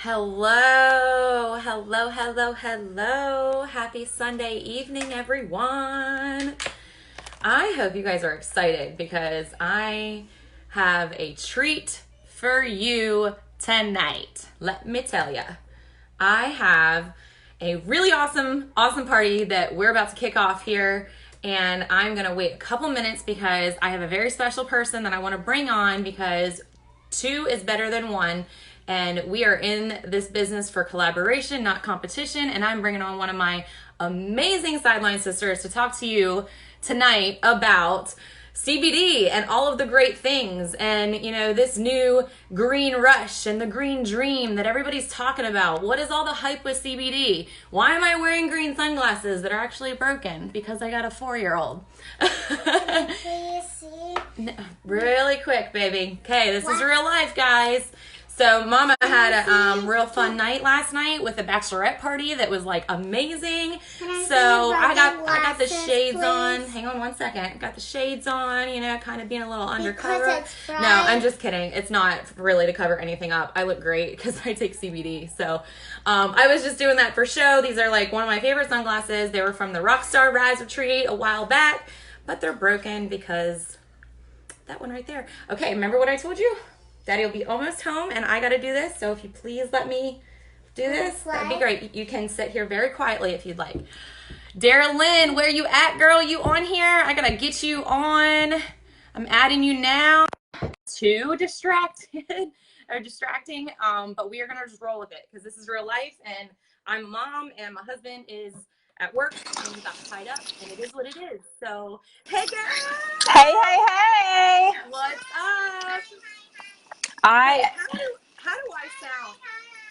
Hello, hello, hello, hello. Happy Sunday evening, everyone. I hope you guys are excited because I have a treat for you tonight. Let me tell you, I have a really awesome party that we're about to kick off here. And I'm going to wait a couple minutes because I have a very special person that I want to bring on because two is better than one. And we are in this business for collaboration, not competition. And I'm bringing on one of my amazing sideline sisters to talk to you tonight about CBD and all of the great things and, this new green rush and the green dream that everybody's talking about. What is all the hype with CBD? Why am I wearing green sunglasses that are actually broken? Because I got a 4-year-old. No, really quick, baby. Okay, this is real life, guys. So Mama had a real fun night last night with a bachelorette party that was like amazing. So I got the shades on. Hang on one second. I got the shades on, kind of being a little undercover. No, I'm just kidding. It's not really to cover anything up. I look great because I take CBD. So I was just doing that for show. These are like one of my favorite sunglasses. They were from the Rockstar Rise Retreat a while back, but they're broken because that one right there. Okay, remember what I told you? Daddy will be almost home and I gotta do this, so if you please let me do this, that'd be great. You can sit here very quietly if you'd like. Darylyn, where you at, girl? You on here? I gotta get you on. I'm adding you now. Too distracted or distracting, but we are gonna just roll with it because this is real life and I'm a mom and my husband is at work and he got tied up and it is what it is. So, hey girl! Hey, hey, hey! What's up? I Hey, how do I sound?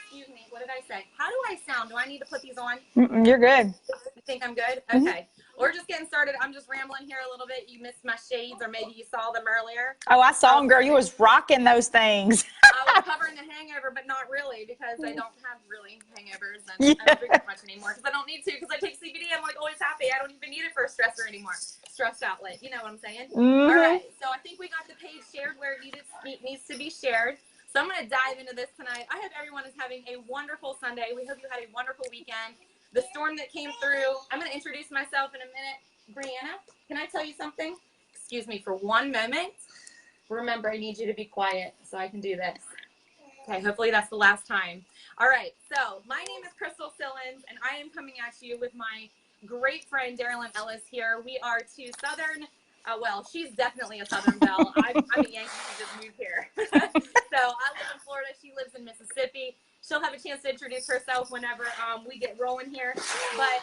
Excuse me, what did I say? How do I sound? Do I need to put these on? You're good. You think I'm good? Mhm. Okay. We're just getting started. I'm just rambling here a little bit. You missed my shades, or maybe you saw them earlier. Oh, I saw I him, girl. You was rocking those things. was covering the hangover, but not really because I don't have really hangovers and Yeah. I don't drink that much anymore because I don't need to because I take CBD. I'm like always happy. I don't even need it for a stressor anymore. Stress outlet. You know what I'm saying? All right. So I think we got the page shared where it needs to be shared. So I'm going to dive into this tonight. I hope everyone is having a wonderful Sunday. We hope you had a wonderful weekend. The storm that came through. I'm going to introduce myself in a minute. Brianna, can I tell you something? Excuse me for one moment. Remember, I need you to be quiet so I can do this. Okay, hopefully that's the last time. All right, so my name is Crystal Sillins, and I am coming at you with my great friend, Darylyn Ellis here. We are two Southern, well, she's definitely a Southern belle. I'm a Yankee who just moved here. So I live in Florida. She lives in Mississippi. She'll have a chance to introduce herself whenever we get rolling here. But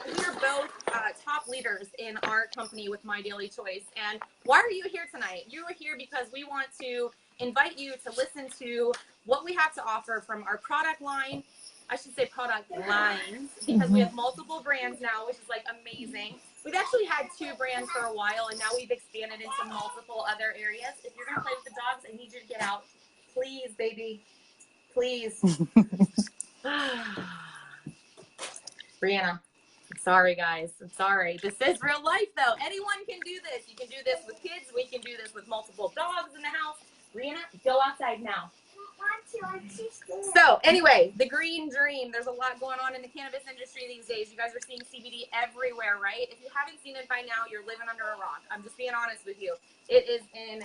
we are both top leaders in our company with My Daily Choice. And why are you here tonight? You are here because we want to invite you to listen to what we have to offer from our product line. I should say product lines because we have multiple brands now, which is like amazing. We've actually had two brands for a while and now we've expanded into multiple other areas. If you're going to play with the dogs, I need you to get out. Please, baby. Please. Brianna. I'm sorry, guys. I'm sorry. This is real life, though. Anyone can do this. You can do this with kids. We can do this with multiple dogs in the house. Brianna, go outside now. So anyway, the green dream. There's a lot going on in the cannabis industry these days. You guys are seeing CBD everywhere, right? If you haven't seen it by now, you're living under a rock. I'm just being honest with you. It is in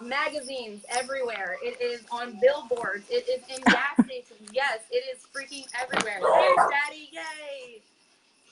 magazines everywhere. It is on billboards. It is in gas stations. Yes, it is freaking everywhere. There's Daddy. Yay.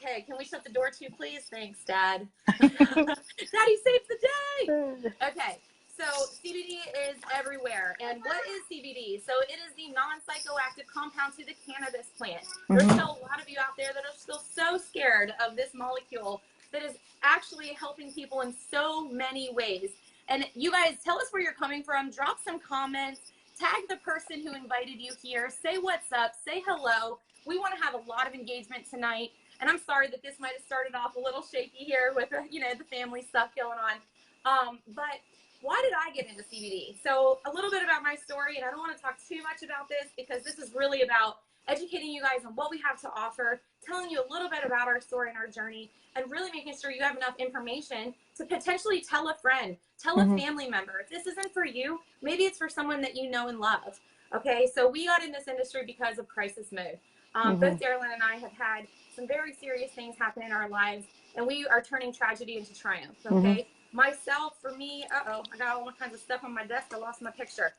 Okay, can we shut the door too, please? Thanks, Dad. Daddy saved the day. Okay, so CBD is everywhere. And what is CBD? So it is the non-psychoactive compound to the cannabis plant. There's still a lot of you out there that are still so scared of this molecule that is actually helping people in so many ways. And you guys, tell us where you're coming from. Drop some comments. Tag the person who invited you here. Say what's up. Say hello. We want to have a lot of engagement tonight. And I'm sorry that this might have started off a little shaky here with, the family stuff going on. But why did I get into CBD? So a little bit about my story, and I don't want to talk too much about this because this is really about educating you guys on what we have to offer, telling you a little bit about our story and our journey, and really making sure you have enough information to potentially tell a friend, tell a family member. If this isn't for you, maybe it's for someone that you know and love. Okay, so we got in this industry because of crisis mode. Both Darylyn and I have had some very serious things happen in our lives, and we are turning tragedy into triumph. Okay, myself, for me, I got all kinds of stuff on my desk. I lost my picture.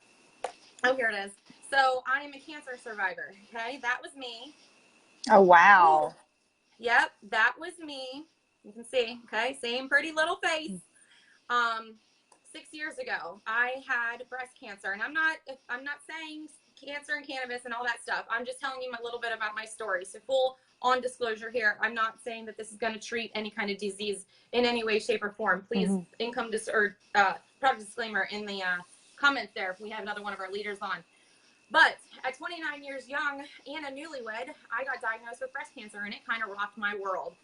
Oh, here it is. So I am a cancer survivor. Okay, that was me. Oh, wow. Yep, that was me. You can see. Okay, same pretty little face. 6 years ago, I had breast cancer, and I'm not saying cancer and cannabis and all that stuff. I'm just telling you a little bit about my story. So full on disclosure here, I'm not saying that this is going to treat any kind of disease in any way, shape, or form. Please, product disclaimer in the comments there if we have another one of our leaders on. But at 29 years young and a newlywed, I got diagnosed with breast cancer, and it kind of rocked my world.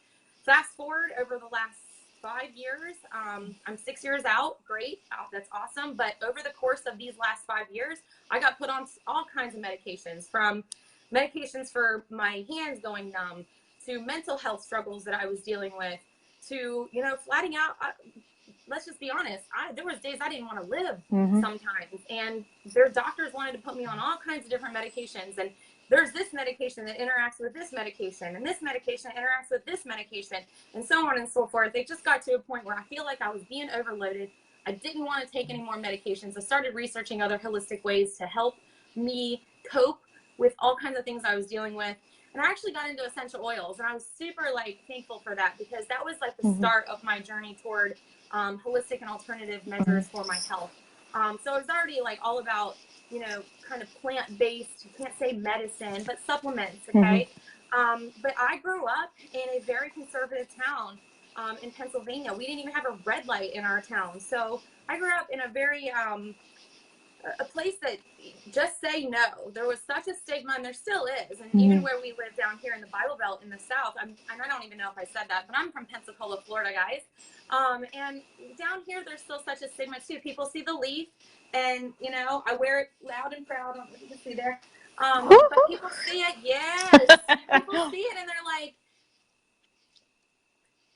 Fast forward over the last 5 years, I'm 6 years out. Great, that's awesome. But over the course of these last 5 years, I got put on all kinds of medications, from medications for my hands going numb to mental health struggles that I was dealing with to, flatting out. Let's just be honest. There was days I didn't want to live sometimes, and their doctors wanted to put me on all kinds of different medications. And there's this medication that interacts with this medication, and this medication interacts with this medication, and so on and so forth. They just got to a point where I feel like I was being overloaded. I didn't want to take any more medications. I started researching other holistic ways to help me cope with all kinds of things I was dealing with. And I actually got into essential oils, and I was super thankful for that, because that was the start of my journey toward holistic and alternative measures for my health. So it was already all about, kind of plant-based, you can't say medicine, but supplements, okay? But I grew up in a very conservative town in Pennsylvania. We didn't even have a red light in our town. So I grew up in a very, a place that just say no. There was such a stigma, and there still is. And even where we live down here in the Bible Belt in the South, and I don't even know if I said that, but I'm from Pensacola, Florida, guys. And down here, there's still such a stigma too. People see the leaf, and I wear it loud and proud. I don't know if you can see there. But people see it, yes. People see it, and they're like,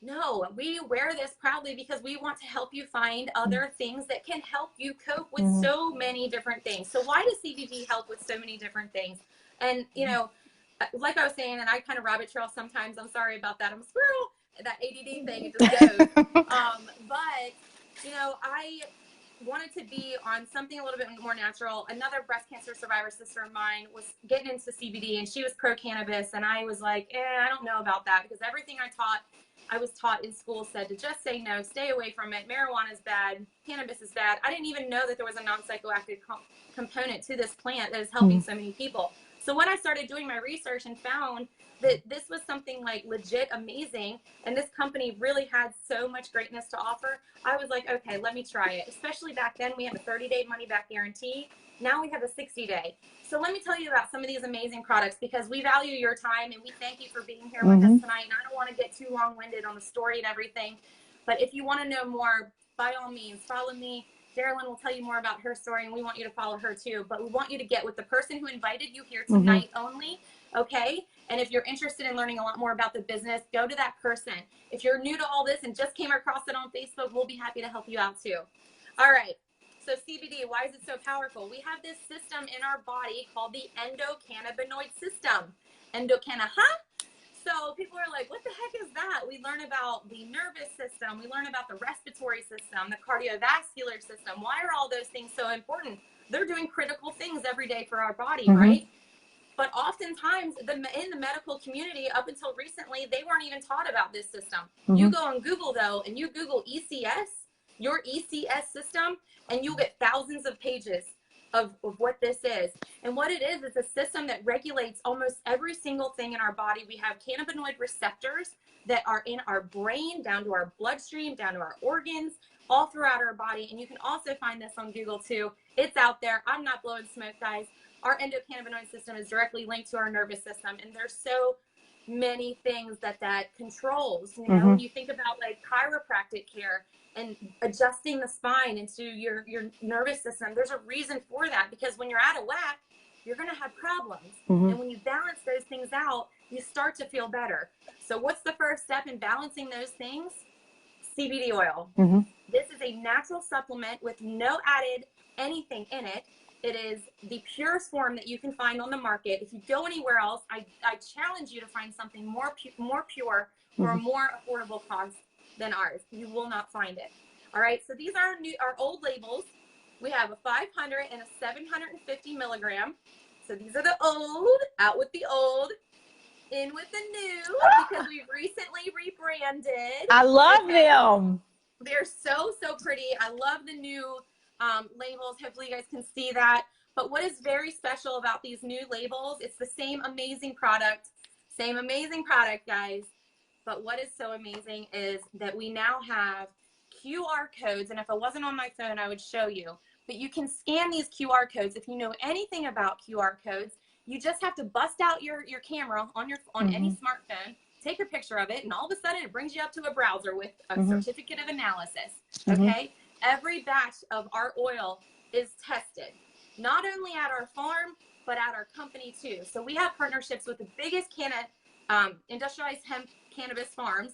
no, we wear this proudly because we want to help you find other things that can help you cope with so many different things. So why does CBD help with so many different things? And, like I was saying, and I kind of rabbit trail sometimes. I'm sorry about that. I'm a squirrel. That ADD thing, it just goes. But, I wanted to be on something a little bit more natural. Another breast cancer survivor sister of mine was getting into CBD, and she was pro-cannabis. And I was like, I don't know about that, because everything I was taught in school said to just say no, stay away from it. Marijuana is bad. Cannabis is bad. I didn't even know that there was a non-psychoactive component to this plant that is helping so many people. So when I started doing my research and found that this was something legit amazing, and this company really had so much greatness to offer, I was like, okay, let me try it. Especially back then, we had a 30-day money-back guarantee. Now we have a 60-day. So let me tell you about some of these amazing products, because we value your time, and we thank you for being here with us tonight. And I don't want to get too long-winded on the story and everything, but if you want to know more, by all means, follow me. Darylyn will tell you more about her story, and we want you to follow her too. But we want you to get with the person who invited you here tonight only, okay? And if you're interested in learning a lot more about the business, go to that person. If you're new to all this and just came across it on Facebook, we'll be happy to help you out too. All right. So CBD, why is it so powerful? We have this system in our body called the endocannabinoid system. So people are like, what the heck is that? We learn about the nervous system. We learn about the respiratory system, the cardiovascular system. Why are all those things so important? They're doing critical things every day for our body, right? But oftentimes in the medical community, up until recently, they weren't even taught about this system. You go on Google, though, and you Google ECS, your ECS system, and you'll get thousands of pages of what this is. And what it is a system that regulates almost every single thing in our body. We have cannabinoid receptors that are in our brain, down to our bloodstream, down to our organs, all throughout our body. And you can also find this on Google too. It's out there. I'm not blowing smoke, guys. Our endocannabinoid system is directly linked to our nervous system. And there's so many things that controls. When you think about chiropractic care and adjusting the spine into your nervous system, there's a reason for that, because when you're out of whack, you're going to have problems. And when you balance those things out, you start to feel better. So what's the first step in balancing those things? CBD oil. This is a natural supplement with no added anything in it. It is the purest form that you can find on the market. If you go anywhere else, I challenge you to find something more pure or more affordable cost than ours. You will not find it. All right, so these are our old labels. We have a 500 and a 750 milligram. So these are the old, out with the old, in with the new, because we've recently rebranded. I love them. They're so pretty. I love the new labels. Hopefully you guys can see that. But what is very special about these new labels, it's the same amazing product, guys. But what is so amazing is that we now have QR codes. And if it wasn't on my phone, I would show you. But you can scan these QR codes. If you know anything about QR codes, you just have to bust out your camera on any smartphone, take a picture of it, and all of a sudden it brings you up to a browser with a certificate of analysis. Okay? Every batch of our oil is tested, not only at our farm, but at our company too. So we have partnerships with the biggest industrialized hemp cannabis farms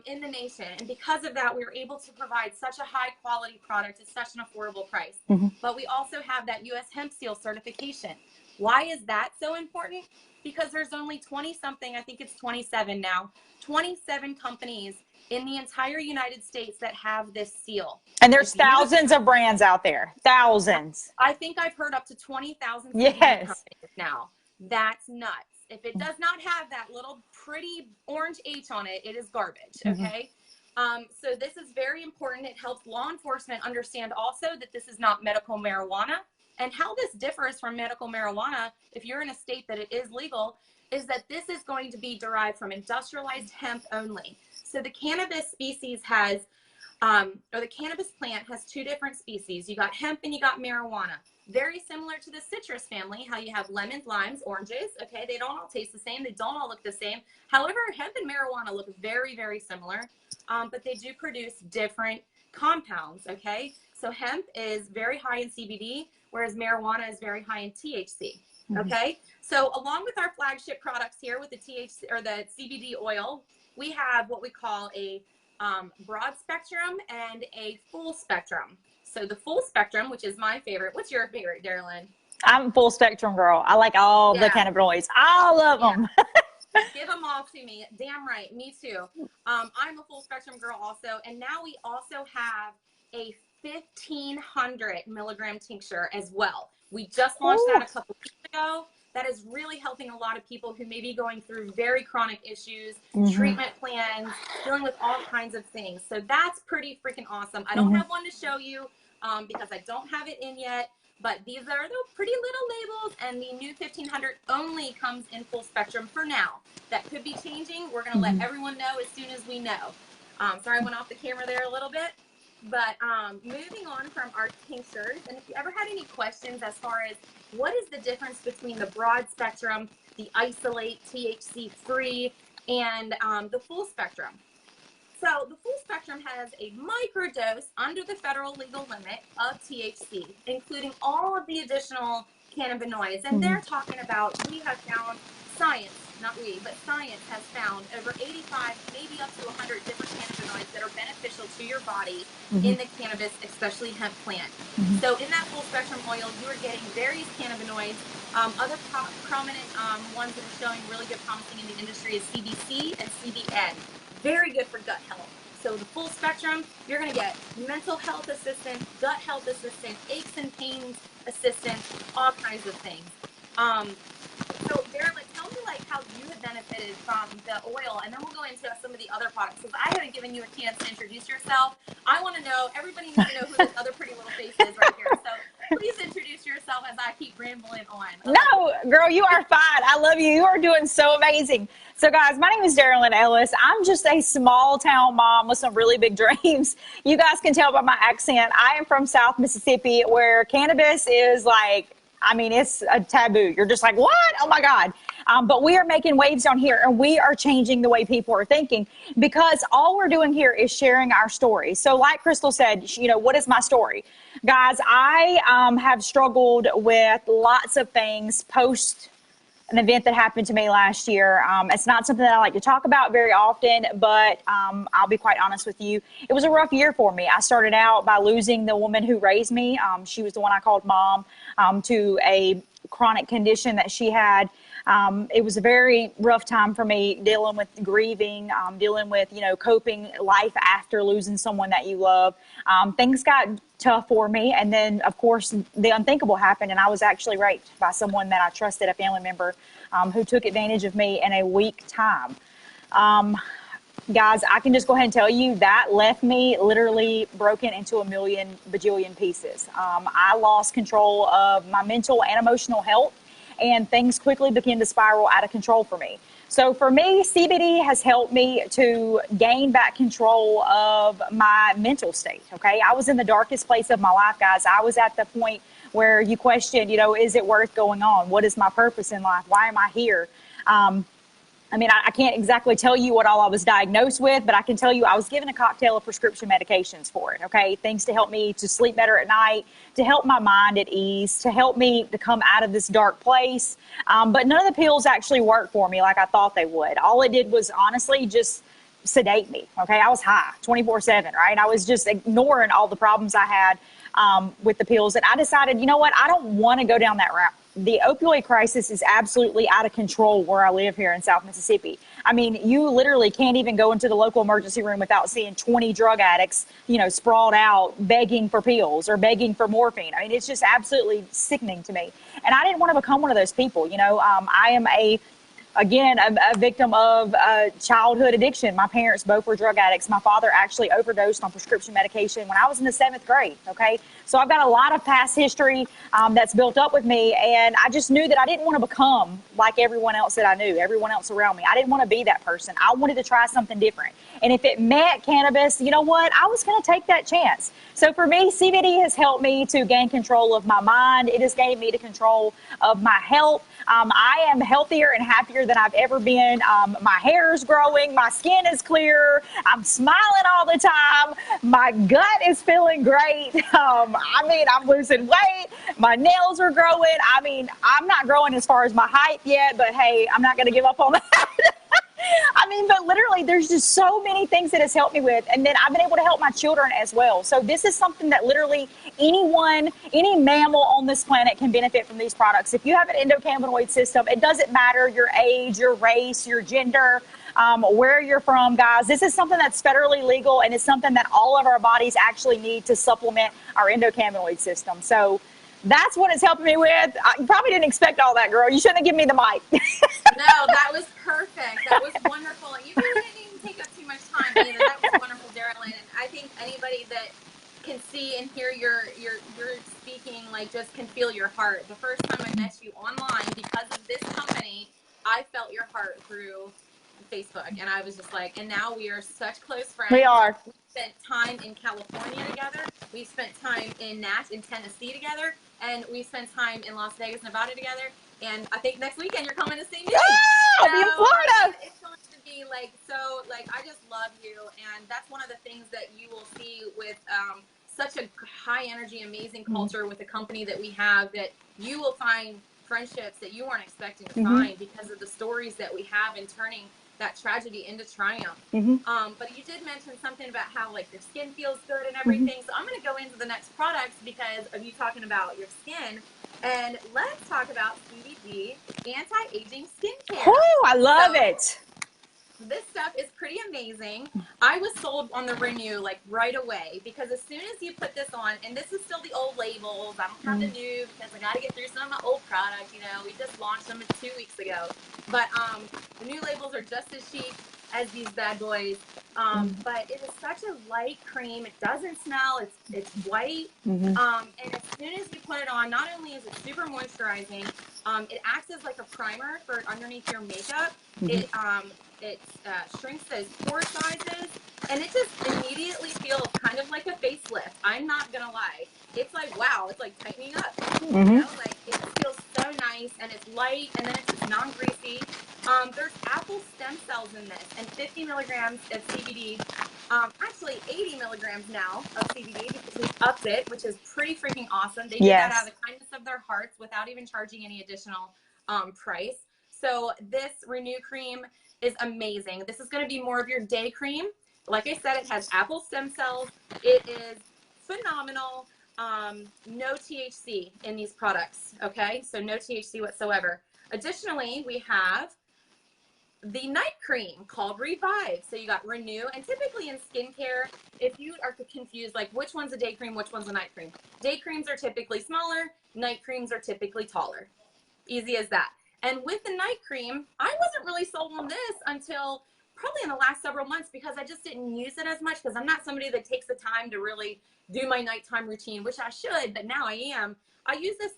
in the nation. And because of that, we were able to provide such a high quality product at such an affordable price. But we also have that US Hemp Seal certification. Why is that so important? Because there's only 20 something, I think it's 27 now, 27 companies in the entire United States that have this seal. And there's thousands of brands out there. Thousands. I think I've heard up to 20,000 companies now. That's nuts. If it does not have that little pretty orange H on it, it is garbage, okay? So this is very important. It helps law enforcement understand also that this is not medical marijuana. And how this differs from medical marijuana, if you're in a state that it is legal, is that this is going to be derived from industrialized hemp only. So the cannabis species has, or the cannabis plant has two different species. You got hemp and you got marijuana. Very similar to the citrus family, how you have lemons, limes, oranges. Okay, they don't all taste the same. They don't all look the same. However, hemp and marijuana look very, very similar, but they do produce different compounds, okay? So hemp is very high in CBD, whereas marijuana is very high in THC, okay? So along with our flagship products here with the THC or the CBD oil, we have what we call a broad spectrum and a full spectrum. So the full spectrum, which is my favorite. What's your favorite, Darylyn? I'm a full spectrum girl. I like all the cannabinoids. All of them. Give them all to me. Damn right. Me too. I'm a full spectrum girl also. And now we also have a 1,500 milligram tincture as well. We just launched that a couple weeks ago. That is really helping a lot of people who may be going through very chronic issues, treatment plans, dealing with all kinds of things. So that's pretty freaking awesome. I don't have one to show you because I don't have it in yet, but these are the pretty little labels, and the new 1,500 only comes in full spectrum for now. That could be changing. We're going to let everyone know as soon as we know. Sorry, I went off the camera there a little bit. But moving on from our tinctures, and if you ever had any questions as far as what is the difference between the broad spectrum, the isolate THC free, and the full spectrum. So the full spectrum has a microdose under the federal legal limit of THC, including all of the additional cannabinoids. And they're talking about, we have found science, not we, but science has found over 85, maybe up to 100 different cannabinoids that are beneficial to your body in the cannabis, especially hemp plant. So in that full spectrum oil, you are getting various cannabinoids. Other prominent ones that are showing really good promising in the industry is CBC and CBN. Very good for gut health. So the full spectrum, you're going to get mental health assistance, gut health assistance, aches and pains assistance, all kinds of things. So Darylyn, tell me like how you have benefited from the oil, and then we'll go into some of the other products, because I haven't given you a chance to introduce yourself. I want to know, everybody needs to know who this other pretty little face is right here. So please introduce yourself as I keep rambling on. No, girl, you are fine. I love you. You are doing so amazing. So guys, my name is Darylyn Ellis. I'm just a small town mom with some really big dreams. You guys can tell by my accent. I am from South Mississippi, where cannabis is like, I mean, it's a taboo. You're just like, what? Oh my God. But we are making waves down here, and we are changing the way people are thinking, because all we're doing here is sharing our story. So like Crystal said, you know, what is my story? Guys, I have struggled with lots of things post an event that happened to me last year. It's not something that I like to talk about very often, but I'll be quite honest with you. It was a rough year for me. I started out by losing the woman who raised me. She was the one I called mom, to a chronic condition that she had. It was a very rough time for me, dealing with grieving, dealing with, coping life after losing someone that you love. Things got tough for me. And then, of course, the unthinkable happened, and I was actually raped by someone that I trusted, a family member, who took advantage of me in a weak time. Guys, I can just go ahead and tell you that left me literally broken into a million bajillion pieces. I lost control of my mental and emotional health, and things quickly began to spiral out of control for me. So for me, CBD has helped me to gain back control of my mental state, okay? I was in the darkest place of my life, guys. I was at the point where you question, is it worth going on? What is my purpose in life? Why am I here? I can't exactly tell you what all I was diagnosed with, but I can tell you I was given a cocktail of prescription medications for it, okay? Things to help me to sleep better at night, to help my mind at ease, to help me to come out of this dark place. But none of the pills actually worked for me like I thought they would. All it did was honestly just sedate me, okay? I was high 24/7, right? I was just ignoring all the problems I had with the pills. And I decided, you know what? I don't want to go down that route. The opioid crisis is absolutely out of control where I live here in South Mississippi. I mean, you literally can't even go into the local emergency room without seeing 20 drug addicts, sprawled out begging for pills or begging for morphine. I mean, it's just absolutely sickening to me. And I didn't want to become one of those people. I am a victim of childhood addiction. My parents both were drug addicts. My father actually overdosed on prescription medication when I was in the 7th grade. Okay. So I've got a lot of past history that's built up with me. And I just knew that I didn't want to become like everyone else that I knew, everyone else around me. I didn't want to be that person. I wanted to try something different. And if it meant cannabis, you know what? I was going to take that chance. So for me, CBD has helped me to gain control of my mind. It has gained me to control of my health. I am healthier and happier than I've ever been. My hair is growing. My skin is clear. I'm smiling all the time. My gut is feeling great. I'm losing weight. My nails are growing. I'm not growing as far as my height yet, but hey, I'm not going to give up on that. But literally, there's just so many things that it's helped me with. And then I've been able to help my children as well. So this is something that literally anyone, any mammal on this planet can benefit from these products. If you have an endocannabinoid system, it doesn't matter your age, your race, your gender, where you're from, guys. This is something that's federally legal, and it's something that all of our bodies actually need to supplement our endocannabinoid system. So that's what it's helping me with. You probably didn't expect all that, girl. You shouldn't have given me the mic. No, that was perfect. That was wonderful. And you really didn't even take up too much time either. That was wonderful, Darylyn. And I think anybody that can see and hear your speaking, just can feel your heart. The first time I met you online, because of this company, I felt your heart through Facebook. And I was just like, and now we are such close friends. We are. We spent time in California together. We spent time in Tennessee together. And we spent time in Las Vegas, Nevada together. And I think next weekend you're coming to see me. I'll be in Florida. It's going to be I just love you. And that's one of the things that you will see with such a high energy, amazing culture with the company that we have, that you will find friendships that you weren't expecting to find because of the stories that we have in turning that tragedy into triumph. But you did mention something about how your skin feels good and everything. So I'm going to go into the next products because of you talking about your skin. And let's talk about CBD anti-aging skincare. Oh, I love it. This stuff is pretty amazing. I was sold on the Renew right away, because as soon as you put this on, and this is still the old labels, I don't have the new because I got to get through some of my old products. We just launched them 2 weeks ago. But the new labels are just as chic as these bad boys. But it is such a light cream. It doesn't smell. It's white. And as soon as you put it on, not only is it super moisturizing, it acts as like a primer for underneath your makeup. It shrinks those pore sizes, and it just immediately feels kind of like a facelift. I'm not gonna lie. It's wow, it's tightening up. It feels so nice, and it's light, and then it's just non-greasy. There's apple stem cells in this, and 50 milligrams of CBD. Actually 80 milligrams now of CBD, because we've upped it, which is pretty freaking awesome. They did that out of the kindness of their hearts without even charging any additional price. So this Renew cream is amazing. This is going to be more of your day cream. Like I said, it has apple stem cells. It is phenomenal. No THC in these products, okay? So no THC whatsoever. Additionally, we have the night cream called Revive. So you got Renew, and typically in skincare, if you are confused, like which one's a day cream, which one's a night cream, day creams are typically smaller, night creams are typically taller. Easy as that. And with the night cream, I wasn't really sold on this until probably in the last several months, because I just didn't use it as much, because I'm not somebody that takes the time to really do my nighttime routine, which I should, but now I am. I use this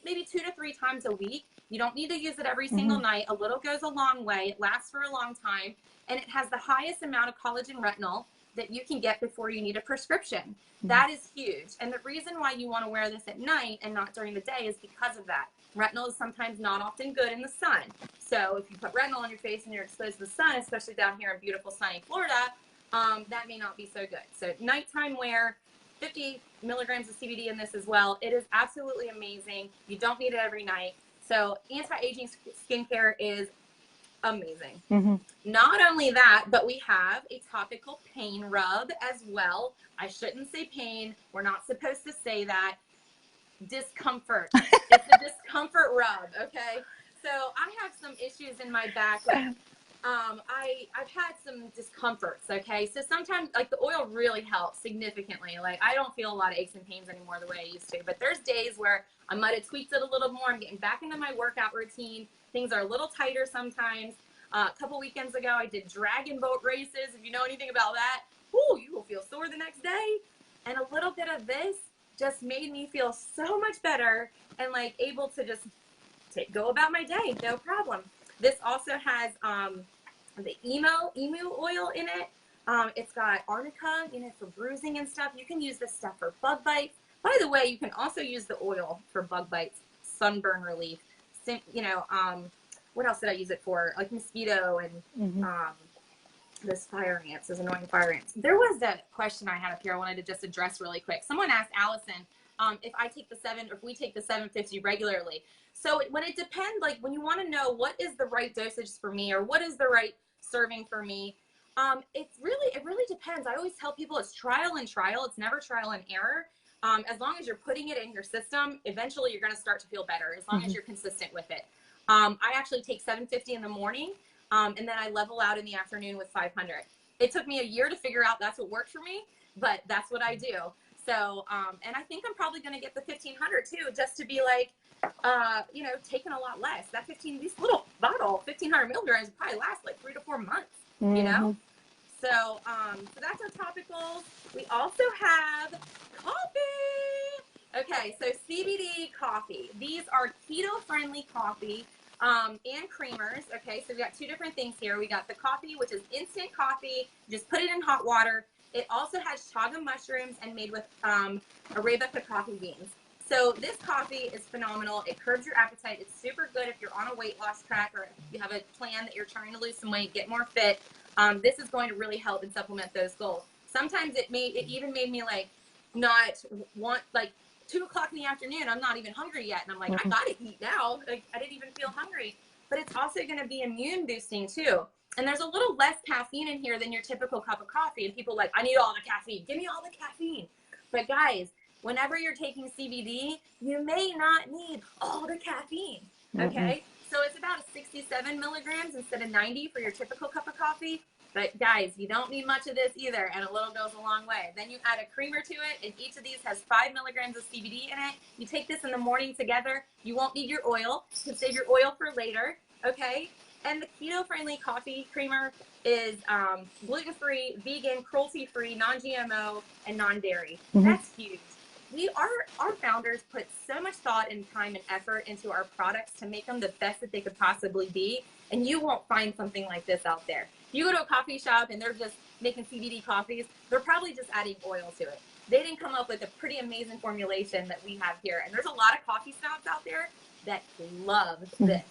maybe 2 to 3 times a week. You don't need to use it every single night. A little goes a long way. It lasts for a long time. And it has the highest amount of collagen retinol that you can get before you need a prescription. That is huge. And the reason why you want to wear this at night and not during the day is because of that. Retinol is sometimes not often good in the sun. So if you put retinol on your face and you're exposed to the sun, especially down here in beautiful sunny Florida, that may not be so good. So nighttime wear, 50 milligrams of CBD in this as well. It is absolutely amazing. You don't need it every night. So anti-aging skincare is amazing. Not only that, but we have a topical pain rub as well. I shouldn't say pain. We're not supposed to say that. Discomfort. It's a discomfort rub, okay? So I have some issues in my back. Like, I've had some discomforts, okay? So sometimes, like, the oil really helps significantly. Like, I don't feel a lot of aches and pains anymore the way I used to. But there's days where I might have tweaked it a little more. I'm getting back into my workout routine. Things are a little tighter sometimes. A couple weekends ago, I did dragon boat races. If you know anything about that, whoo, you will feel sore the next day. And a little bit of this just made me feel so much better and, like, able to just go about my day, no problem. This also has the emu oil in it. It's got arnica, for bruising and stuff. You can use this stuff for bug bites. By the way, you can also use the oil for bug bites, sunburn relief. What else did I use it for? Like mosquito and those fire ants, those annoying fire ants. There was a question I had up here I wanted to just address really quick. Someone asked Allison if we take the 750 regularly. So when it depends, like when you want to know what is the right dosage for me or what is the right serving for me, it really depends. I always tell people it's trial and trial. It's never trial and error. As long as you're putting it in your system, eventually you're going to start to feel better as long as you're consistent with it. I actually take 750 in the morning, and then I level out in the afternoon with 500. It took me a year to figure out that's what worked for me, but that's what I do. So, and I think I'm probably going to get the 1500 too, just to be like, taking a lot less. This little bottle, 1500 milligrams, will probably last like 3 to 4 months, you know? So, so that's our topicals. We also have coffee. Okay, so CBD coffee. These are keto-friendly coffee and creamers. Okay, so we got 2 different things here. We got the coffee, which is instant coffee. Just put it in hot water. It also has chaga mushrooms and made with Arabica coffee beans. So this coffee is phenomenal. It curbs your appetite. It's super good if you're on a weight loss track or if you have a plan that you're trying to lose some weight, get more fit. This is going to really help and supplement those goals. Sometimes it even made me like not want, like 2 o'clock in the afternoon, I'm not even hungry yet. And I'm like, I gotta eat now. Like, I didn't even feel hungry. But it's also going to be immune boosting too. And there's a little less caffeine in here than your typical cup of coffee. And people are like, I need all the caffeine. Give me all the caffeine. But guys, whenever you're taking CBD, you may not need all the caffeine, okay? So it's about 67 milligrams instead of 90 for your typical cup of coffee. But guys, you don't need much of this either, and a little goes a long way. Then you add a creamer to it, and each of these has 5 milligrams of CBD in it. You take this in the morning together. You won't need your oil. You can save your oil for later, okay? And the keto-friendly coffee creamer is gluten-free, vegan, cruelty-free, non-GMO, and non-dairy. That's huge. Our founders put so much thought and time and effort into our products to make them the best that they could possibly be, and you won't find something like this out there. You go to a coffee shop and they're just making CBD coffees, they're probably just adding oil to it. They didn't come up with a pretty amazing formulation that we have here, and there's a lot of coffee shops out there that love this.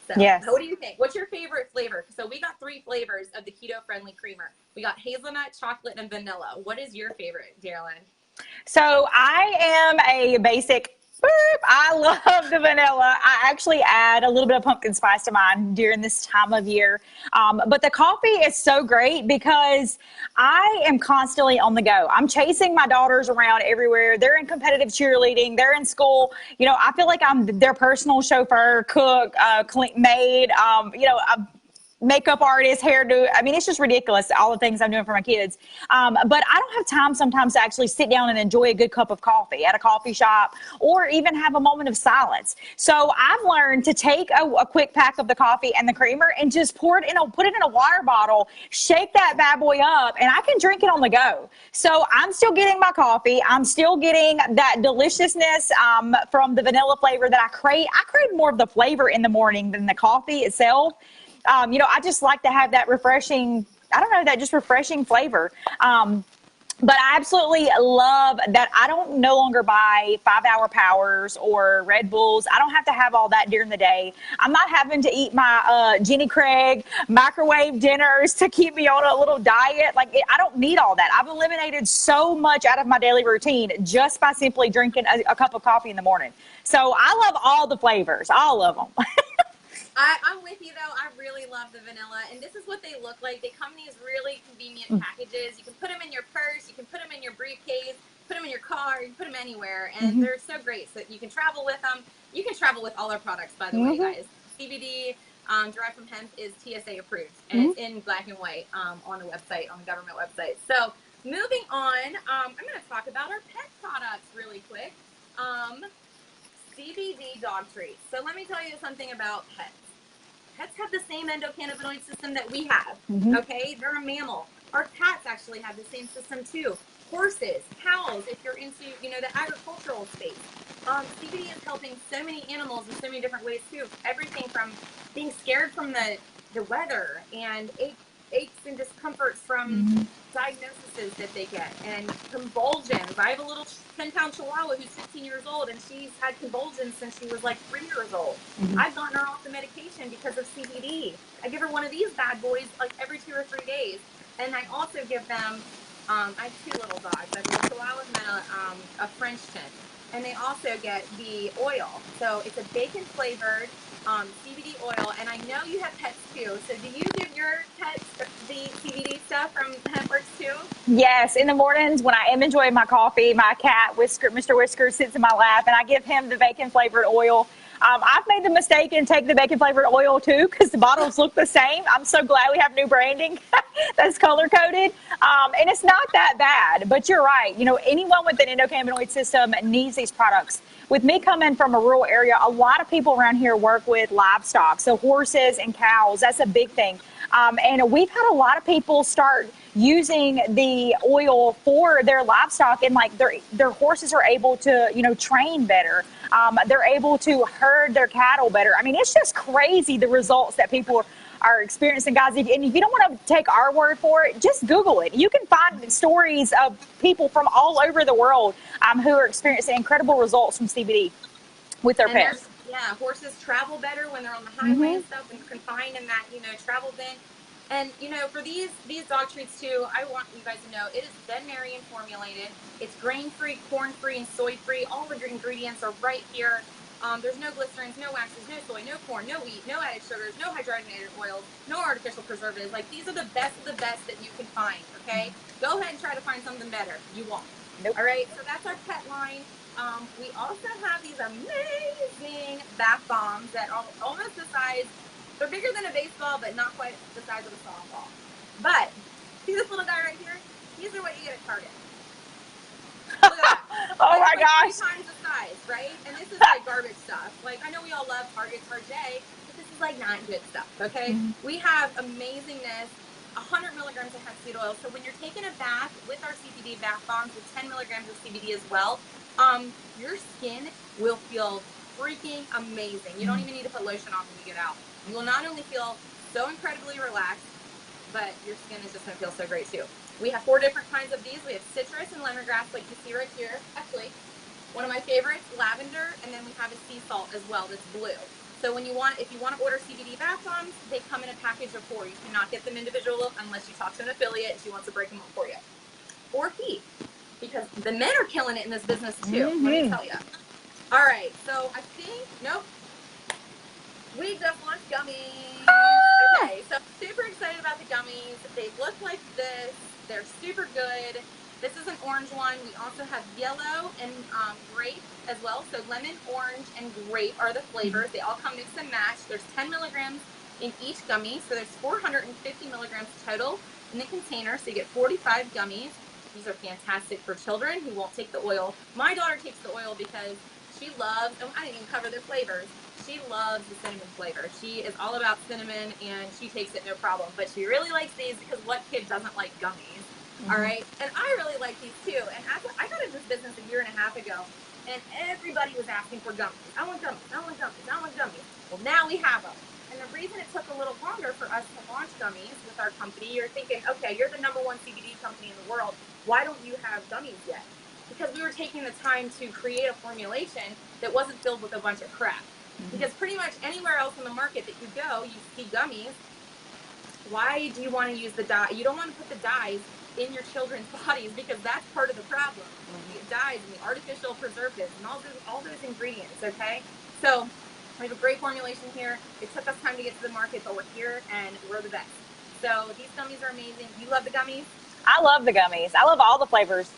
So, yes. What do you think? What's your favorite flavor? So we got 3 flavors of the keto-friendly creamer. We got hazelnut, chocolate, and vanilla. What is your favorite, Darylyn? So I am a basic Boop. I love the vanilla. I actually add a little bit of pumpkin spice to mine during this time of year. But the coffee is so great because I am constantly on the go. I'm chasing my daughters around everywhere. They're in competitive cheerleading. They're in school. You know, I feel like I'm their personal chauffeur, cook, clean, maid. Makeup artist, hairdo. I mean, it's just ridiculous, all the things I'm doing for my kids. But I don't have time sometimes to actually sit down and enjoy a good cup of coffee at a coffee shop or even have a moment of silence. So I've learned to take a quick pack of the coffee and the creamer and just put it in a water bottle, shake that bad boy up, and I can drink it on the go. So I'm still getting my coffee. I'm still getting that deliciousness from the vanilla flavor that I crave. I crave more of the flavor in the morning than the coffee itself. I just like to have that refreshing, I don't know, that just refreshing flavor. But I absolutely love that I don't no longer buy 5-hour powers or Red Bulls. I don't have to have all that during the day. I'm not having to eat my Jenny Craig microwave dinners to keep me on a little diet. I don't need all that. I've eliminated so much out of my daily routine just by simply drinking a cup of coffee in the morning. So I love all the flavors, all of them. I'm with you though. I really love the vanilla, and this is what they look like. They come in these really convenient packages. You can put them in your purse, you can put them in your briefcase, put them in your car, you can put them anywhere, and they're so great. So you can travel with them. You can travel with all our products, by the way, guys. CBD derived from hemp is TSA approved, and it's in black and white on the website, on the government website. So moving on, I'm going to talk about our pet products really quick. CBD dog treats. So let me tell you something about pets. Pets have the same endocannabinoid system that we have, okay? They're a mammal. Our cats actually have the same system too. Horses, cows, if you're into, the agricultural space. CBD is helping so many animals in so many different ways too. Everything from being scared from the weather and aches and discomforts from diagnoses that they get and convulsions. I have a little 10-pound chihuahua who's 15 years old, and she's had convulsions since she was like 3 years old. I've gotten her off the medication because of CBD. I give her one of these bad boys like every 2 or 3 days, and I also give them I have 2 little dogs. I have a chihuahua and a French tin, and they also get the oil. So it's a bacon flavored CBD oil, and I know you have pets too. So do you give your pets the CBD stuff from HempWorks too? Yes, in the mornings when I am enjoying my coffee, my cat, Mr. Whisker, sits in my lap, and I give him the bacon-flavored oil. I've made the mistake and take the bacon-flavored oil, too, because the bottles look the same. I'm so glad we have new branding that's color-coded. And it's not that bad, but you're right. Anyone with an endocannabinoid system needs these products. With me coming from a rural area, a lot of people around here work with livestock, so horses and cows. That's a big thing. And we've had a lot of people start using the oil for their livestock, and their horses are able to train better. They're able to herd their cattle better. I mean, it's just crazy the results that people are experiencing, guys. And if you don't want to take our word for it, just Google it. You can find stories of people from all over the world who are experiencing incredible results from CBD with their pets. Yeah, horses travel better when they're on the highway and stuff and confined in that, travel bin. And, for these dog treats too, I want you guys to know it is veterinarian formulated. It's grain-free, corn-free, and soy-free. All the ingredients are right here. There's no glycerins, no waxes, no soy, no corn, no wheat, no added sugars, no hydrogenated oils, no artificial preservatives. These are the best of the best that you can find, okay? Go ahead and try to find something better. You won't. Nope. All right, so that's our pet line. We also have these amazing bath bombs that are almost the size, they're bigger than a baseball, but not quite the size of a softball. But, see this little guy right here? These are what you get at Target. Look at that. Oh my gosh. 3 times the size, right? And this is garbage stuff. I know we all love Target Target, but this is not good stuff, okay? We have amazingness. 100 milligrams of hemp seed oil. So when you're taking a bath with our CBD bath bombs with 10 milligrams of CBD as well, your skin will feel freaking amazing. You don't even need to put lotion on when you get out. You will not only feel so incredibly relaxed, but your skin is just going to feel so great too. We have 4 different kinds of these. We have citrus and lemongrass, like you see right here. Actually, one of my favorites, lavender, and then we have a sea salt as well that's blue. So if you want to order CBD bath bombs, they come in a package of 4. You cannot get them individual unless you talk to an affiliate and she wants to break them up for you. Or heat, because the men are killing it in this business too. Let me tell you. All right, so I think, nope, we just launched gummies. Ah! Okay, so super excited about the gummies. They look like this. They're super good. This is an orange one. We also have yellow and grape as well. So lemon, orange, and grape are the flavors. They all come mix and match. There's 10 milligrams in each gummy. So there's 450 milligrams total in the container. So you get 45 gummies. These are fantastic for children who won't take the oil. My daughter takes the oil because she loves, oh, I didn't even cover the flavors. She loves the cinnamon flavor. She is all about cinnamon and she takes it no problem. But she really likes these because what kid doesn't like gummies? All right. And I really like these too. And I got into this business a year and a half ago and everybody was asking for gummies. I want gummies. I want gummies. I want gummies. Well, now we have them. And the reason it took a little longer for us to launch gummies with our company, you're thinking, okay, you're the number one CBD company in the world. Why don't you have gummies yet? Because we were taking the time to create a formulation that wasn't filled with a bunch of crap. Because pretty much anywhere else in the market that you go, you see gummies. Why do you want to use the dye? You don't want to put the dyes in your children's bodies because that's part of the problem. The dyes and the artificial preservatives and all those ingredients, okay? So we have a great formulation here. It took us time to get to the market, but we're here and we're the best. So these gummies are amazing. You love the gummies? I love the gummies. I love all the flavors.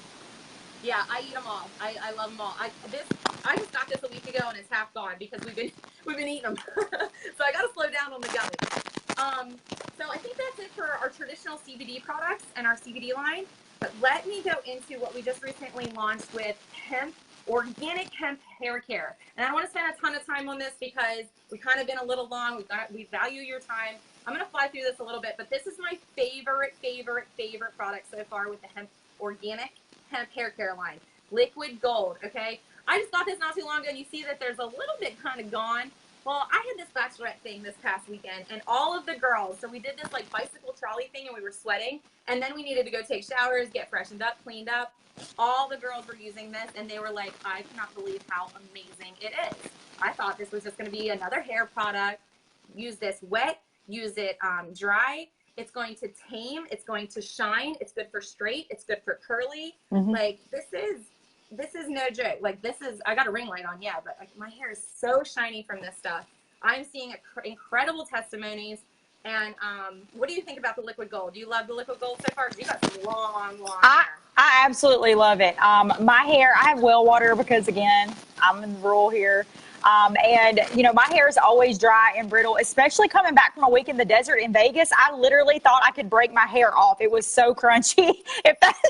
Yeah, I eat them all. I love them all. I just got this a week ago and it's half gone because we've been eating them. So I got to slow down on the gummies. So I think that's it for our traditional CBD products and our CBD line. But let me go into what we just recently launched with hemp, organic hemp hair care. And I don't want to spend a ton of time on this because we've kind of been a little long. We value your time. I'm going to fly through this a little bit, but this is my favorite product so far with the hemp organic hemp hair care line. Liquid Gold, okay? I just got this not too long ago, and you see that there's a little bit kind of gone. Well, I had this bachelorette thing this past weekend, and all of the girls, so we did this like bicycle trolley thing, and we were sweating, and then we needed to go take showers, get freshened up, cleaned up. All the girls were using this, and they were like, I cannot believe how amazing it is. I thought this was just going to be another hair product. Use this wet, use it dry. It's going to tame. It's going to shine. It's good for straight. It's good for curly. Like this is no joke. Like this is, I got a ring light on, yeah, but like, my hair is so shiny from this stuff. I'm seeing incredible testimonies. And what do you think about the Liquid Gold? Do you love the Liquid Gold so far? You got some long I hair. I absolutely love it. My hair, I have well water because again, I'm in rural here. And you know, my hair is always dry and brittle, especially coming back from a week in the desert in Vegas. I literally thought I could break my hair off. It was so crunchy.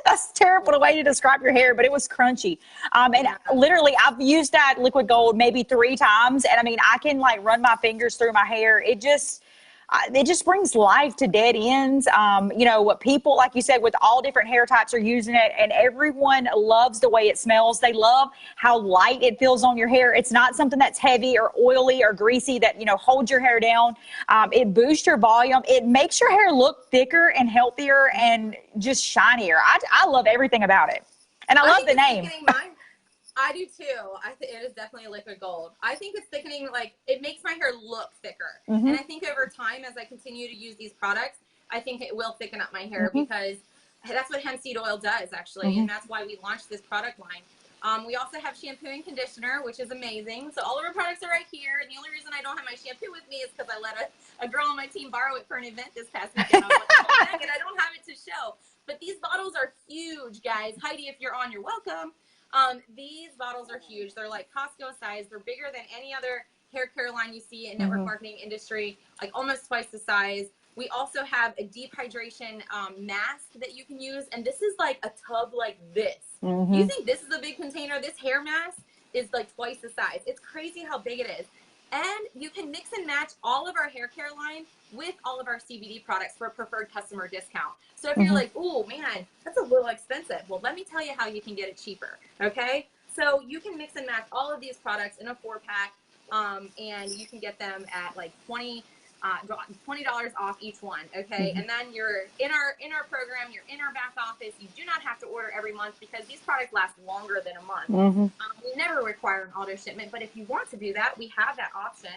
That's terrible way to describe your hair, but it was crunchy. And literally, I've used that Liquid Gold maybe 3 times, and I mean, I can like run my fingers through my hair. It just brings life to dead ends. You know, what people, like you said, with all different hair types are using it, and everyone loves the way it smells. They love how light it feels on your hair. It's not something that's heavy or oily or greasy that, you know, holds your hair down. It boosts your volume. It makes your hair look thicker and healthier and just shinier. I love everything about it. And I love the name. I do too. I think it is definitely a Liquid Gold. I think it's thickening, like it makes my hair look thicker. And I think over time, as I continue to use these products, I think it will thicken up my hair because that's what hemp seed oil does actually. And that's why we launched this product line. We also have shampoo and conditioner, which is amazing. So all of our products are right here. And the only reason I don't have my shampoo with me is because I let a girl on my team borrow it for an event this past weekend. I was like, oh, dang it, I don't have it to show. But these bottles are huge, guys. Heidi, if you're on, you're welcome. These bottles are huge. They're like Costco size. They're bigger than any other hair care line you see in network marketing industry, like almost twice the size. We also have a deep hydration mask that you can use. And this is like a tub like this. You think this is a big container? This hair mask is like twice the size. It's crazy how big it is. And you can mix and match all of our hair care line with all of our CBD products for a preferred customer discount. So if you're like, oh man, that's a little expensive. Well, let me tell you how you can get it cheaper. Okay. So you can mix and match all of these products in a 4-pack. And you can get them at like $20 off each one. Okay. And then you're in our program, you're in our back office. You do not have to order every month because these products last longer than a month. We never require an auto shipment, but if you want to do that, we have that option.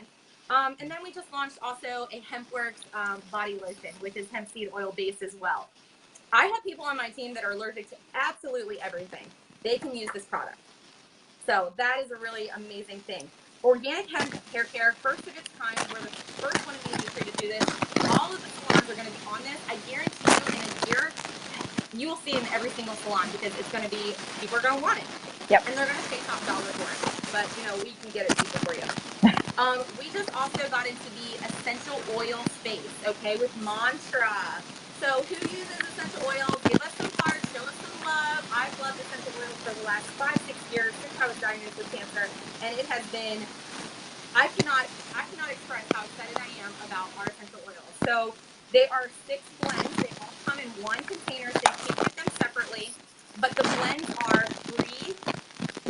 And then we just launched also a HempWorks body lotion, which is hemp seed oil based as well. I have people on my team that are allergic to absolutely everything. They can use this product. So that is a really amazing thing. Organic hemp hair care, first of its kind. We're the first one in the industry to do this. All of the salons are going to be on this. I guarantee you in a year, you will see it in every single salon because it's going to be, people are going to want it. Yep. And they're going to pay top dollar for it. But, you know, we can get it cheaper for you. We just also got into the essential oil space, okay, with Mantra. So who uses essential oils? Give us some hearts, show us some love. I've loved essential oils for the last 5-6 years since I was diagnosed with cancer. And it has been, I cannot express how excited I am about our essential oils. So they are 6 blends. They all come in one container, so you can't get them separately. But the blends are breathe,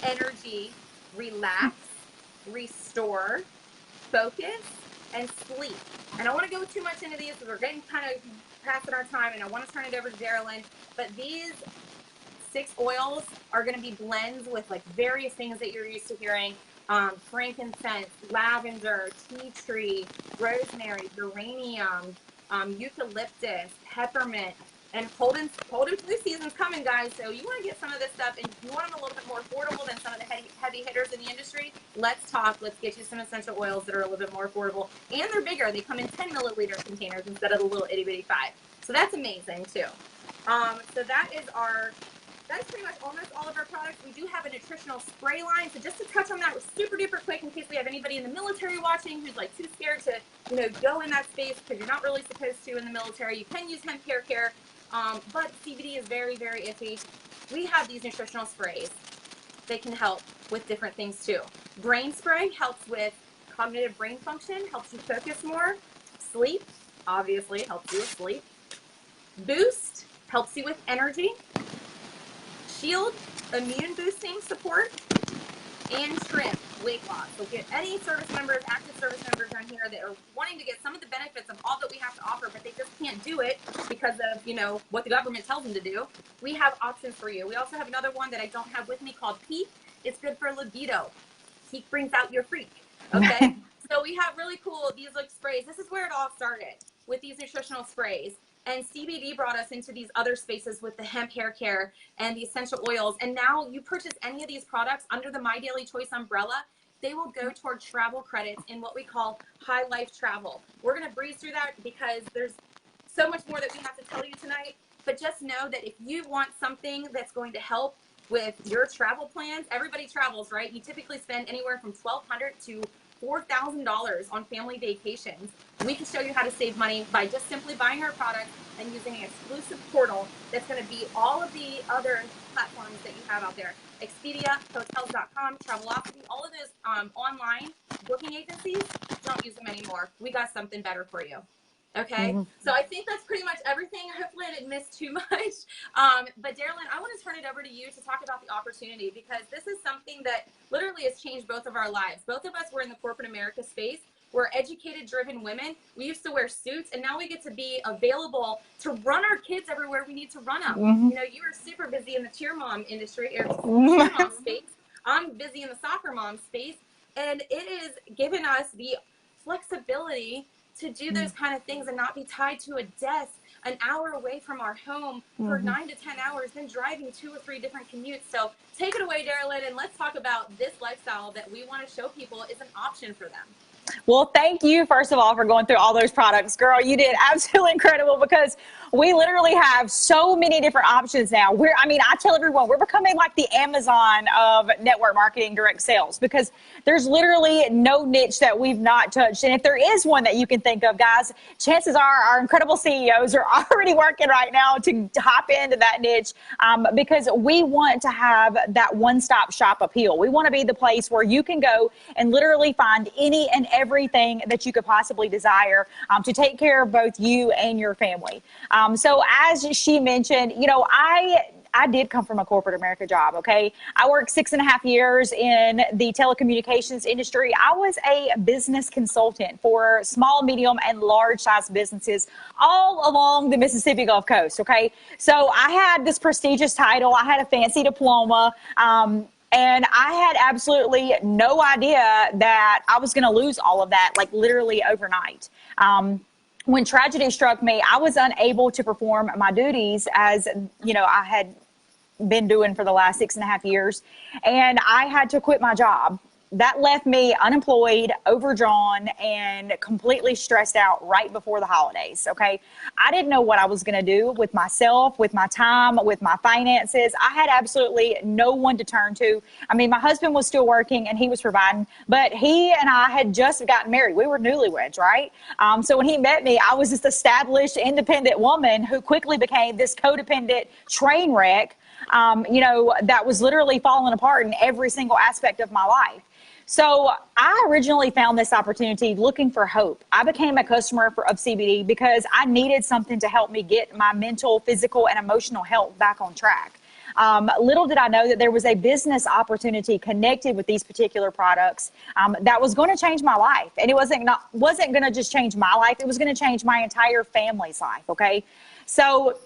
energy, relax, restore, focus, and sleep. And I want to go too much into these because we're getting kind of passing our time, and I want to turn it over to Darylyn. But these 6 oils are going to be blends with like various things that you're used to hearing. Frankincense, lavender, tea tree, rosemary, geranium, eucalyptus, peppermint, and cold and flu season's coming, guys. So you want to get some of this stuff, and you want them a little bit more affordable than some of the heavy hitters in the industry. Let's talk. Let's get you some essential oils that are a little bit more affordable, and they're bigger. They come in 10 milliliter containers instead of the little itty bitty 5. So that's amazing too. So that's pretty much almost all of our products. We do have a nutritional spray line. So just to touch on that super duper quick in case we have anybody in the military watching who's like too scared to, you know, go in that space because you're not really supposed to in the military. You can use hemp hair care, but CBD is very, very iffy. We have these nutritional sprays. They can help with different things too. Brain spray helps with cognitive brain function, helps you focus more. Sleep, obviously, helps you with sleep. Boost helps you with energy. Shield, immune boosting support, and trim, weight loss. So get any service members, active service members on here that are wanting to get some of the benefits of all that we have to offer, but they just can't do it because of, you know, what the government tells them to do. We have options for you. We also have another one that I don't have with me called Peak. It's good for libido. Peak brings out your freak, okay? So we have really cool, these like sprays. This is where it all started with these nutritional sprays. And CBD brought us into these other spaces with the hemp hair care and the essential oils. And now you purchase any of these products under the My Daily Choice umbrella, they will go toward travel credits in what we call high life travel. We're going to breeze through that because there's so much more that we have to tell you tonight. But just know that if you want something that's going to help with your travel plans, everybody travels, right? You typically spend anywhere from $1,200 to $4,000 on family vacations. We can show you how to save money by just simply buying our product and using an exclusive portal that's going to be all of the other platforms that you have out there. Expedia, Hotels.com, Travelocity, all of those online booking agencies, don't use them anymore. We got something better for you. Okay, so I think that's pretty much everything. Hopefully I didn't miss too much. But Darylyn, I want to turn it over to you to talk about the opportunity because this is something that literally has changed both of our lives. Both of us were in the corporate America space. We're educated, driven women. We used to wear suits, and now we get to be available to run our kids everywhere we need to run them. You know, you are super busy in the cheer mom industry, or cheer mom space. I'm busy in the soccer mom space, and it is giving us the flexibility to do those kind of things and not be tied to a desk an hour away from our home for 9 to 10 hours, then driving 2 or 3 different commutes. So take it away, Darylyn, and let's talk about this lifestyle that we want to show people is an option for them. Well, thank you, first of all, for going through all those products. Girl, you did absolutely incredible because we literally have so many different options now. I tell everyone, we're becoming like the Amazon of network marketing direct sales because there's literally no niche that we've not touched. And if there is one that you can think of, guys, chances are our incredible CEOs are already working right now to hop into that niche because we want to have that one-stop shop appeal. We want to be the place where you can go and literally find any and everything that you could possibly desire to take care of both you and your family. So as she mentioned, you know, I did come from a corporate America job, okay? I worked 6.5 years in the telecommunications industry. I was a business consultant for small, medium, and large size businesses all along the Mississippi Gulf Coast, okay? So I had this prestigious title. I had a fancy diploma. And I had absolutely no idea that I was going to lose all of that, like literally overnight. When tragedy struck me, I was unable to perform my duties as, you know, I had been doing for the last 6.5 years. And I had to quit my job. That left me unemployed, overdrawn, and completely stressed out right before the holidays. Okay. I didn't know what I was going to do with myself, with my time, with my finances. I had absolutely no one to turn to. I mean, my husband was still working and he was providing, but he and I had just gotten married. We were newlyweds, right? So when he met me, I was this established, independent woman who quickly became this codependent train wreck, that was literally falling apart in every single aspect of my life. So I originally found this opportunity looking for hope. I became a customer of CBD because I needed something to help me get my mental, physical, and emotional health back on track. Little did I know that there was a business opportunity connected with these particular products that was going to change my life. And it wasn't going to just change my life. It was going to change my entire family's life. Okay. So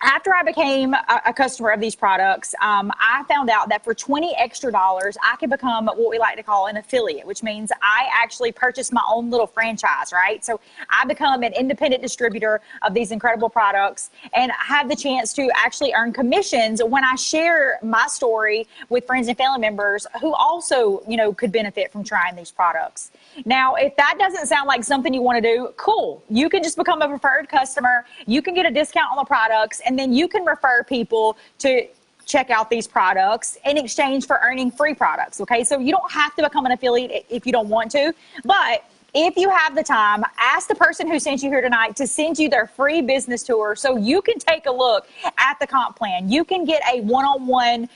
after I became a customer of these products, I found out that for $20 extra, I could become what we like to call an affiliate, which means I actually purchase my own little franchise, right? So I become an independent distributor of these incredible products and have the chance to actually earn commissions when I share my story with friends and family members who also, could benefit from trying these products. Now, if that doesn't sound like something you want to do, cool. You can just become a preferred customer. You can get a discount on the products, and then you can refer people to check out these products in exchange for earning free products. Okay, so you don't have to become an affiliate if you don't want to, but if you have the time, ask the person who sent you here tonight to send you their free business tour so you can take a look at the comp plan. You can get a one-on-one,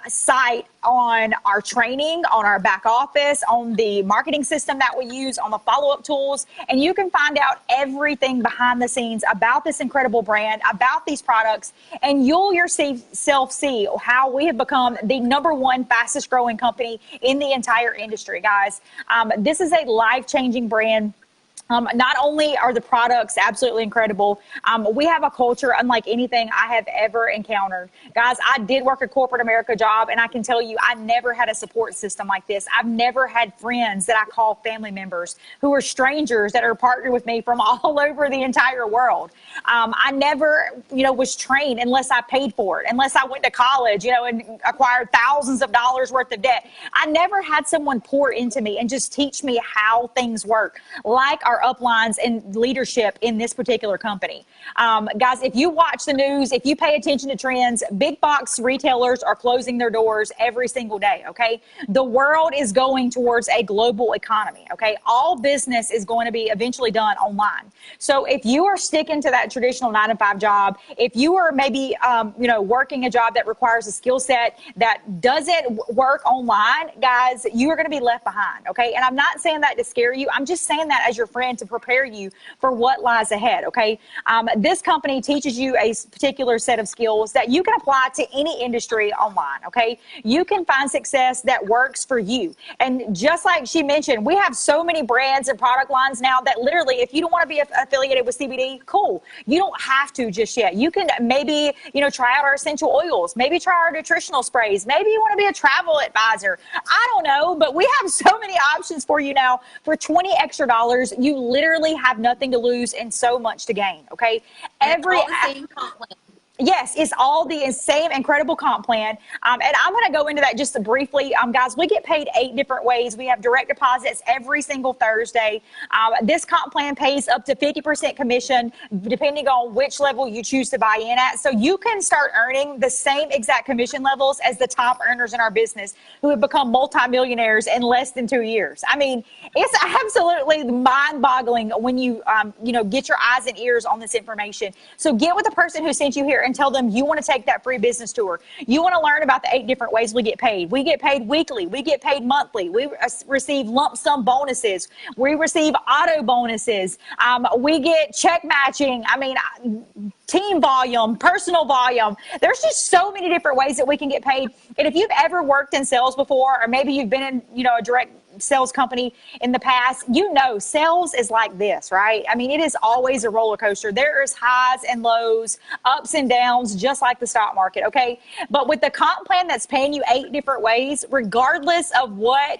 site on our training, on our back office, on the marketing system that we use, on the follow-up tools, and you can find out everything behind the scenes about this incredible brand, about these products, and you'll yourself see how we have become the #1 fastest growing company in the entire industry, guys. This is a life-changing brand. Not only are the products absolutely incredible, we have a culture unlike anything I have ever encountered. Guys, I did work a corporate America job, and I can tell you I never had a support system like this. I've never had friends that I call family members who are strangers that are partnered with me from all over the entire world. I never, was trained unless I paid for it, unless I went to college, and acquired thousands of dollars worth of debt. I never had someone pour into me and just teach me how things work, like our uplines and leadership in this particular company. Guys, if you watch the news, if you pay attention to trends, big box retailers are closing their doors every single day, okay? The world is going towards a global economy, okay? All business is going to be eventually done online. So if you are sticking to that traditional 9-to-5 job, if you are maybe, working a job that requires a skill set that doesn't work online, guys, you are going to be left behind, okay? And I'm not saying that to scare you. I'm just saying that as your friend to prepare you for what lies ahead, okay? This company teaches you a particular set of skills that you can apply to any industry online, okay? You can find success that works for you. And just like she mentioned, we have so many brands and product lines now that literally, if you don't want to be affiliated with CBD, cool. You don't have to just yet. You can maybe, try out our essential oils, maybe try our nutritional sprays. Maybe you want to be a travel advisor. I don't know, but we have so many options for you now. For $20 extra, you literally have nothing to lose and so much to gain, okay? All the same comp plan. Yes, it's all the same incredible comp plan. And I'm going to go into that just briefly. Guys, we get paid 8 different ways. We have direct deposits every single Thursday. This comp plan pays up to 50% commission, depending on which level you choose to buy in at. So you can start earning the same exact commission levels as the top earners in our business who have become multimillionaires in less than 2 years. I mean, it's absolutely mind-boggling when you, get your eyes and ears on this information. So get with the person who sent you here and tell them you want to take that free business tour. You want to learn about the 8 different ways we get paid. We get paid weekly. We get paid monthly. We receive lump sum bonuses. We receive auto bonuses. We get check matching. Team volume, personal volume. There's just so many different ways that we can get paid. And if you've ever worked in sales before, or maybe you've been in, a direct sales company in the past, sales is like this, right? It is always a roller coaster. There is highs and lows, ups and downs, just like the stock market, okay? But with the comp plan that's paying you 8 different ways, regardless of what,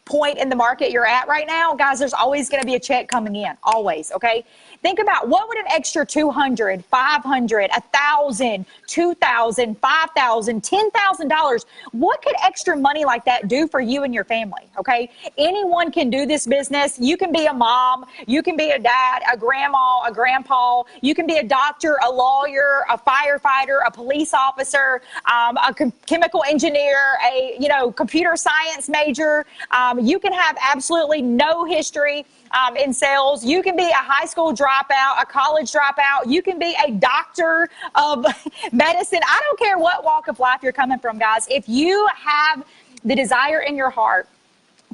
point in the market you're at right now, guys, there's always going to be a check coming in, always, okay? Think about what would an extra 200, 500, 1,000, 2,000, 5,000, $10,000, what could extra money like that do for you and your family, okay? Anyone can do this business. You can be a mom, you can be a dad, a grandma, a grandpa, you can be a doctor, a lawyer, a firefighter, a police officer, a chemical engineer, a computer science major. You can have absolutely no history in sales. You can be a high school dropout, a college dropout. You can be a doctor of medicine. I don't care what walk of life you're coming from, guys. If you have the desire in your heart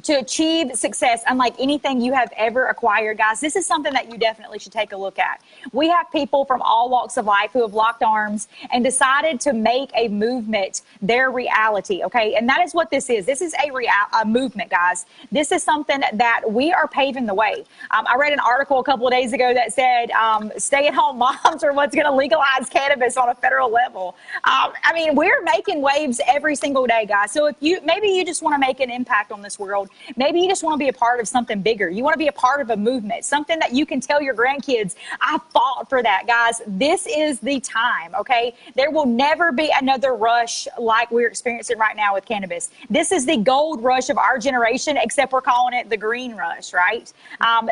to achieve success unlike anything you have ever acquired, guys, this is something that you definitely should take a look at. We have people from all walks of life who have locked arms and decided to make a movement their reality, okay? And that is what this is. This is a movement, guys. This is something that we are paving the way. I read an article a couple of days ago that said stay-at-home moms are what's going to legalize cannabis on a federal level. I mean, we're making waves every single day, guys. So if maybe you just want to make an impact on this world, maybe you just want to be a part of something bigger. You want to be a part of a movement, something that you can tell your grandkids, I fought for that, guys. This is the time, okay? There will never be another rush like we're experiencing right now with cannabis. This is the gold rush of our generation, except we're calling it the green rush, right?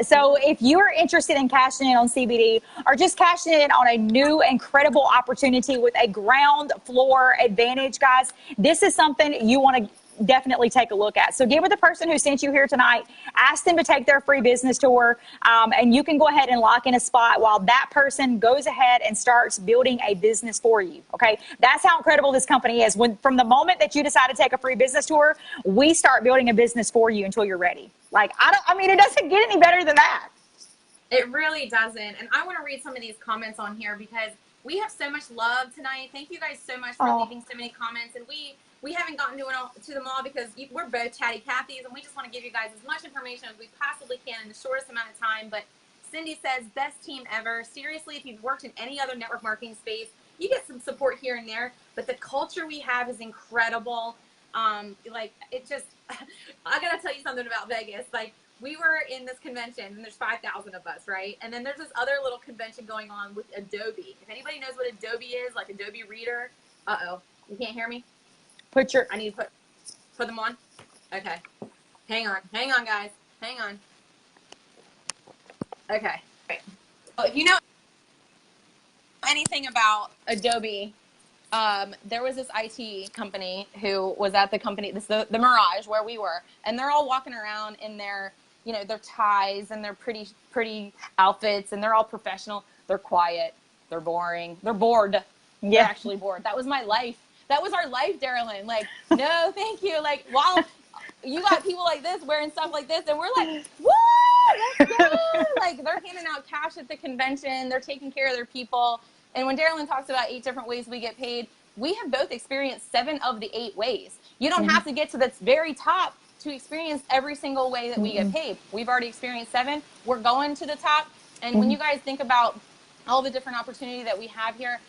So if you're interested in cashing in on CBD or just cashing in on a new incredible opportunity with a ground floor advantage, guys, this is something you want to definitely take a look at. So get with the person who sent you here tonight, ask them to take their free business tour, and you can go ahead and lock in a spot while that person goes ahead and starts building a business for you, okay? That's how incredible this company is. From the moment that you decide to take a free business tour, we start building a business for you until you're ready. Like, it doesn't get any better than that. It really doesn't. And I want to read some of these comments on here because we have so much love tonight. Thank you guys so much for leaving so many comments. And we haven't gotten to them all because we're both chatty Cathys, and we just want to give you guys as much information as we possibly can in the shortest amount of time. But Cindy says, best team ever. Seriously, if you've worked in any other network marketing space, you get some support here and there, but the culture we have is incredible. I gotta tell you something about Vegas. Like, we were in this convention, and there's 5,000 of us, right? And then there's this other little convention going on with Adobe. If anybody knows what Adobe is, like Adobe Reader, you can't hear me? I need to put them on. Okay. Hang on, guys. Hang on. Okay. Right. Well, if you know anything about Adobe, there was this IT company who was at the company, the Mirage, where we were, and they're all walking around in their, their ties and their pretty outfits, and they're all professional. They're quiet. They're boring. They're bored. Yeah. They're actually bored. That was my life. That was our life, Darylyn. Like, no, thank you. Like, while you got people like this wearing stuff like this, and we're like, woo, let's go. Like, they're handing out cash at the convention. They're taking care of their people. And when Darylyn talks about 8 different ways we get paid, we have both experienced 7 of the 8 ways. You don't have to get to the very top to experience every single way that we get paid. We've already experienced 7. We're going to the top. And when you guys think about all the different opportunity that we have here,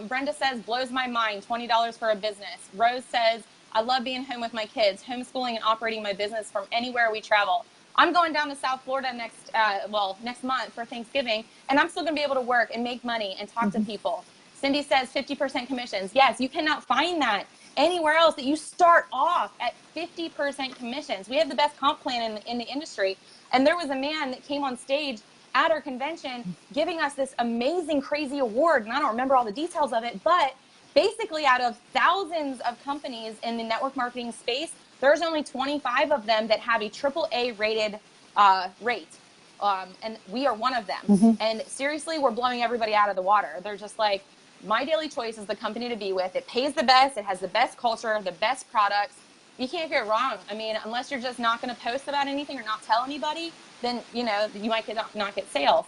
Brenda says, blows my mind, $20 for a business. Rose says, I love being home with my kids, homeschooling and operating my business from anywhere we travel. I'm going down to South Florida next month for Thanksgiving, and I'm still going to be able to work and make money and talk to people. Cindy says 50% commissions. Yes, you cannot find that anywhere else, that you start off at 50% commissions. We have the best comp plan in the industry. And there was a man that came on stage at our convention giving us this amazing, crazy award. And I don't remember all the details of it, but basically out of thousands of companies in the network marketing space, there's only 25 of them that have a AAA rated rate. And we are one of them. And seriously, we're blowing everybody out of the water. They're just like, My Daily Choice is the company to be with. It pays the best. It has the best culture, the best products. You can't get wrong. I mean, unless you're just not going to post about anything or not tell anybody, then, you might not get sales.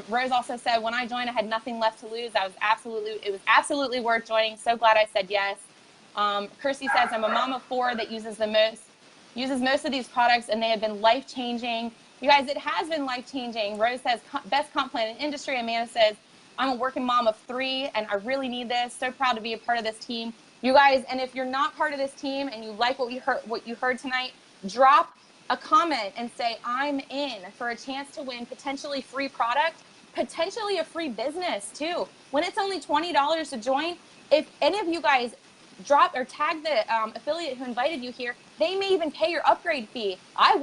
Rose also said, when I joined, I had nothing left to lose. It was absolutely worth joining. So glad I said yes. Kirsty says, I'm a mom of 4 that uses most of these products, and they have been life-changing. You guys, it has been life-changing. Rose says, best comp plan in industry. Amanda says, I'm a working mom of 3, and I really need this. So proud to be a part of this team. You guys, and if you're not part of this team and you like what you heard tonight, drop a comment and say, I'm in for a chance to win potentially free product, potentially a free business too. When it's only $20 to join, if any of you guys drop or tag the affiliate who invited you here, they may even pay your upgrade fee. I